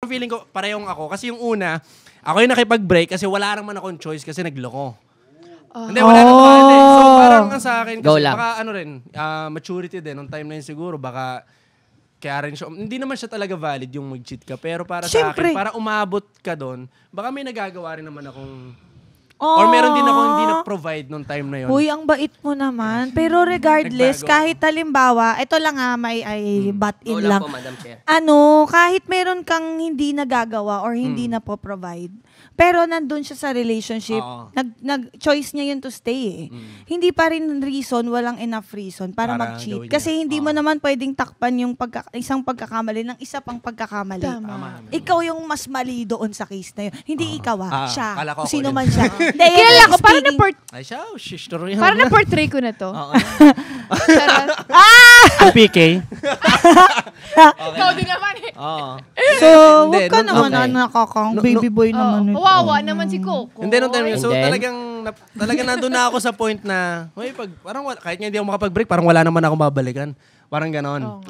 Feeling ko parehong ako kasi yung una, ako yung nakipag-break kasi wala naman akong choice kasi nagloko. Hindi, wala naman. So parang sa akin kasi baka ano rin, maturity din nung time na yun siguro baka kaya rin siya, hindi naman siya talaga valid yung mag-cheat ka pero para sa akin, para umabot ka doon, baka may nagagawa rin naman akong or meron din ako hindi na-provide nung time na yun. Uy, ang bait mo naman. Pero regardless, kahit halimbawa, ito lang may butt in lang. Po, Madam Chair. Kahit meron kang hindi nagagawa or hindi na po-provide, pero nandun siya sa relationship, nag-choice niya yun to stay Hindi pa rin reason, walang enough reason para mag-cheat. Kasi hindi mo naman pwedeng takpan yung isang pagkakamali ng isa pang pagkakamali. Ikaw yung mas mali doon sa case na yun. Hindi ikaw siya. Sino man siya. Kilala ko, Ay siya, story. parang na-portray ko na to. Ang PK. Ikaw din naman eh. So, wag ka naman nakakang baby boy naman. Kawawa naman si Coco. Hindi, nung time yun. So, talagang nandun na ako sa point na, parang kahit nga hindi ako makapag-break, parang wala naman ako babalikan. Parang ganon.